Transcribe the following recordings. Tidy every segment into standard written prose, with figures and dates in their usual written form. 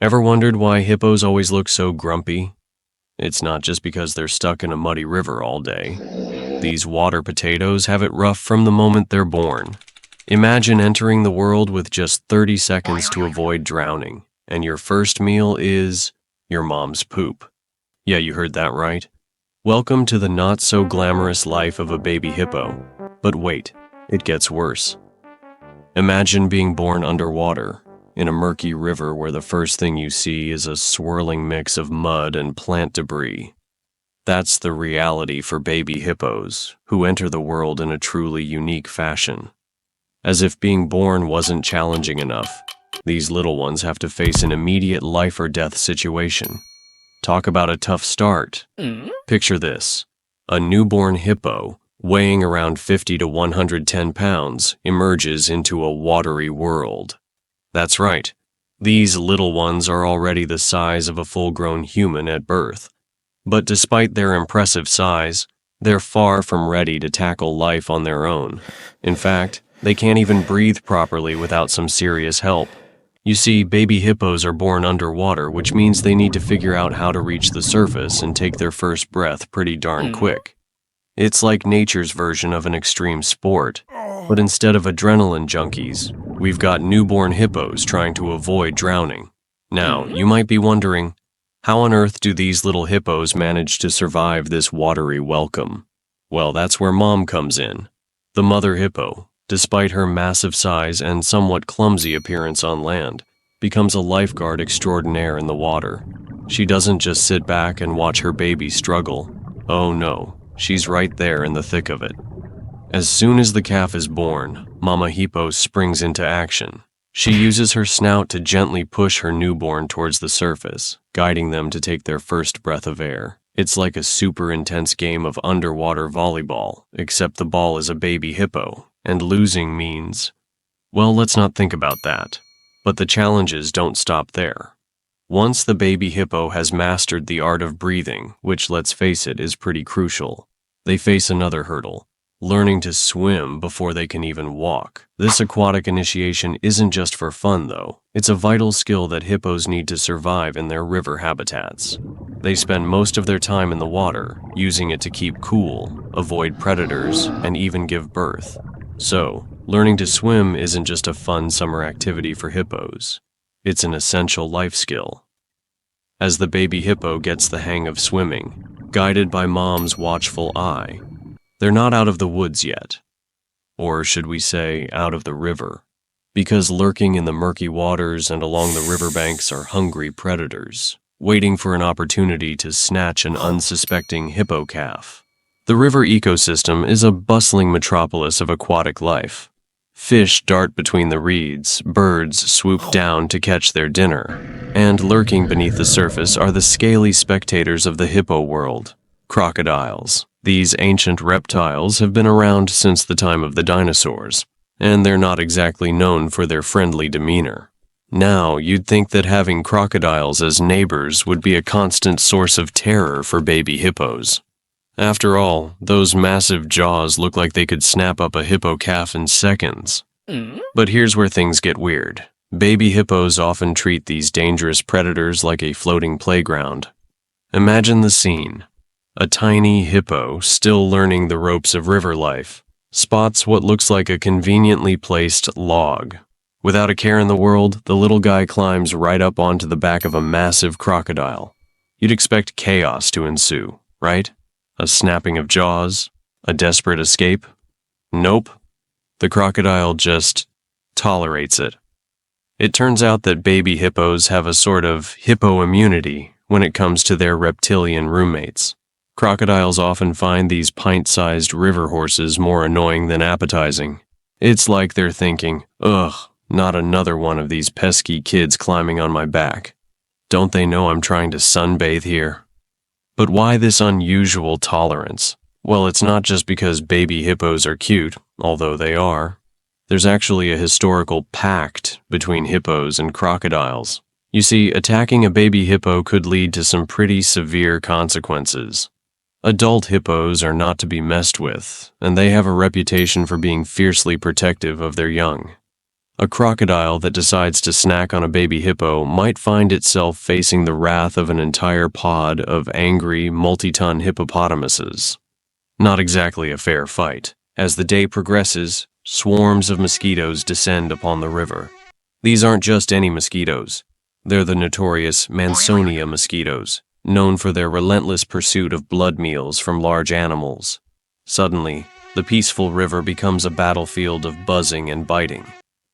Ever wondered why hippos always look so grumpy? It's not just because they're stuck in a muddy river all day. These water potatoes have it rough from the moment they're born. Imagine entering the world with just 30 seconds to avoid drowning, and your first meal is your mom's poop. Yeah, you heard that right. Welcome to the not-so-glamorous life of a baby hippo. But wait, it gets worse. Imagine being born underwater, in a murky river where the first thing you see is a swirling mix of mud and plant debris. That's the reality for baby hippos, who enter the world in a truly unique fashion. As if being born wasn't challenging enough, these little ones have to face an immediate life-or-death situation. Talk about a tough start. Picture this. A newborn hippo, weighing around 50 to 110 pounds, emerges into a watery world. That's right. These little ones are already the size of a full-grown human at birth. But despite their impressive size, they're far from ready to tackle life on their own. In fact, they can't even breathe properly without some serious help. You see, baby hippos are born underwater, which means they need to figure out how to reach the surface and take their first breath pretty darn quick. It's like nature's version of an extreme sport, but instead of adrenaline junkies, we've got newborn hippos trying to avoid drowning. Now, you might be wondering, how on earth do these little hippos manage to survive this watery welcome? Well, that's where Mom comes in. The mother hippo, despite her massive size and somewhat clumsy appearance on land, becomes a lifeguard extraordinaire in the water. She doesn't just sit back and watch her baby struggle. Oh no, she's right there in the thick of it. As soon as the calf is born, Mama Hippo springs into action. She uses her snout to gently push her newborn towards the surface, guiding them to take their first breath of air. It's like a super intense game of underwater volleyball, except the ball is a baby hippo, and losing means, well, let's not think about that. But the challenges don't stop there. Once the baby hippo has mastered the art of breathing, which, let's face it, is pretty crucial, they face another hurdle. Learning to swim before they can even walk. This aquatic initiation isn't just for fun, though. It's a vital skill that hippos need to survive in their river habitats. They spend most of their time in the water, using it to keep cool, avoid predators, and even give birth. So, learning to swim isn't just a fun summer activity for hippos. It's an essential life skill. As the baby hippo gets the hang of swimming, guided by Mom's watchful eye, they're not out of the woods yet. Or should we say, out of the river? Because lurking in the murky waters and along the riverbanks are hungry predators, waiting for an opportunity to snatch an unsuspecting hippo calf. The river ecosystem is a bustling metropolis of aquatic life. Fish dart between the reeds, birds swoop down to catch their dinner, and lurking beneath the surface are the scaly spectators of the hippo world, crocodiles. These ancient reptiles have been around since the time of the dinosaurs, and they're not exactly known for their friendly demeanor. Now, you'd think that having crocodiles as neighbors would be a constant source of terror for baby hippos. After all, those massive jaws look like they could snap up a hippo calf in seconds. But here's where things get weird. Baby hippos often treat these dangerous predators like a floating playground. Imagine the scene. A tiny hippo, still learning the ropes of river life, spots what looks like a conveniently placed log. Without a care in the world, the little guy climbs right up onto the back of a massive crocodile. You'd expect chaos to ensue, right? A snapping of jaws? A desperate escape? Nope. The crocodile just tolerates it. It turns out that baby hippos have a sort of hippo immunity when it comes to their reptilian roommates. Crocodiles often find these pint-sized river horses more annoying than appetizing. It's like they're thinking, ugh, not another one of these pesky kids climbing on my back. Don't they know I'm trying to sunbathe here? But why this unusual tolerance? Well, it's not just because baby hippos are cute, although they are. There's actually a historical pact between hippos and crocodiles. You see, attacking a baby hippo could lead to some pretty severe consequences. Adult hippos are not to be messed with, and they have a reputation for being fiercely protective of their young. A crocodile that decides to snack on a baby hippo might find itself facing the wrath of an entire pod of angry, multi-ton hippopotamuses. Not exactly a fair fight. As the day progresses, swarms of mosquitoes descend upon the river. These aren't just any mosquitoes. They're the notorious Mansonia mosquitoes, known for their relentless pursuit of blood meals from large animals. Suddenly, the peaceful river becomes a battlefield of buzzing and biting.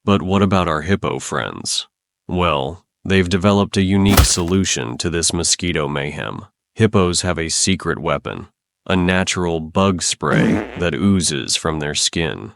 But what about our hippo friends? Well, they've developed a unique solution to this mosquito mayhem. Hippos have a secret weapon, a natural bug spray that oozes from their skin.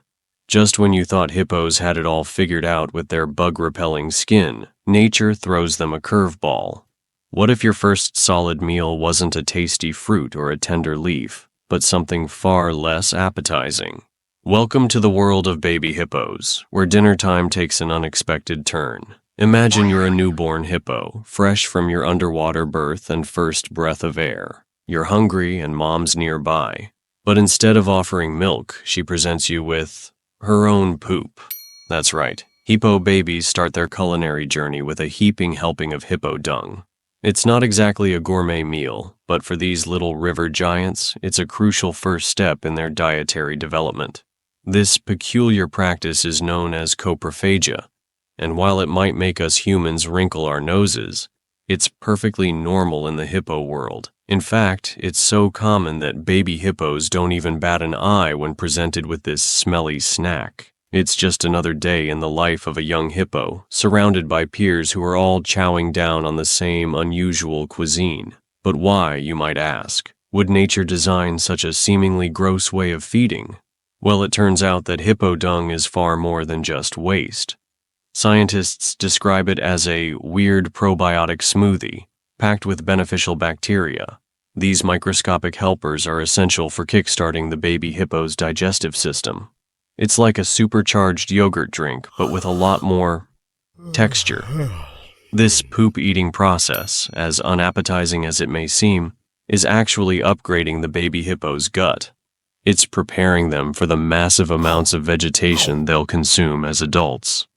Just when you thought hippos had it all figured out with their bug-repelling skin, nature throws them a curveball. What if your first solid meal wasn't a tasty fruit or a tender leaf, but something far less appetizing? Welcome to the world of baby hippos, where dinner time takes an unexpected turn. Imagine you're a newborn hippo, fresh from your underwater birth and first breath of air. You're hungry and mom's nearby. But instead of offering milk, she presents you with her own poop. That's right, hippo babies start their culinary journey with a heaping helping of hippo dung. It's not exactly a gourmet meal, but for these little river giants, it's a crucial first step in their dietary development. This peculiar practice is known as coprophagia, and while it might make us humans wrinkle our noses, it's perfectly normal in the hippo world. In fact, it's so common that baby hippos don't even bat an eye when presented with this smelly snack. It's just another day in the life of a young hippo, surrounded by peers who are all chowing down on the same unusual cuisine. But why, you might ask? Would nature design such a seemingly gross way of feeding? Well, it turns out that hippo dung is far more than just waste. Scientists describe it as a weird probiotic smoothie, packed with beneficial bacteria. These microscopic helpers are essential for kickstarting the baby hippo's digestive system. It's like a supercharged yogurt drink, but with a lot more texture. This poop-eating process, as unappetizing as it may seem, is actually upgrading the baby hippo's gut. It's preparing them for the massive amounts of vegetation they'll consume as adults.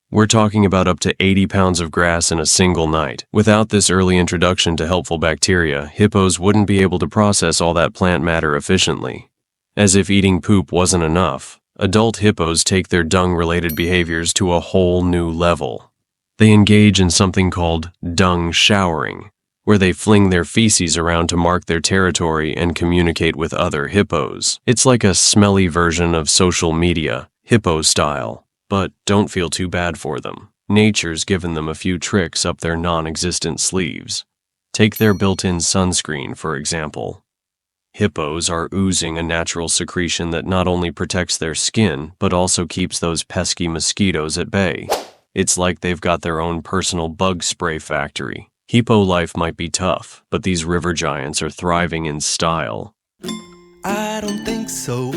We're talking about up to 80 pounds of grass in a single night. Without this early introduction to helpful bacteria, hippos wouldn't be able to process all that plant matter efficiently. As if eating poop wasn't enough, adult hippos take their dung-related behaviors to a whole new level. They engage in something called dung showering, where they fling their feces around to mark their territory and communicate with other hippos. It's like a smelly version of social media, hippo style. But don't feel too bad for them. Nature's given them a few tricks up their non-existent sleeves. Take their built-in sunscreen, for example. Hippos are oozing a natural secretion that not only protects their skin, but also keeps those pesky mosquitoes at bay. It's like they've got their own personal bug spray factory. Hippo life might be tough, but these river giants are thriving in style. I don't think so.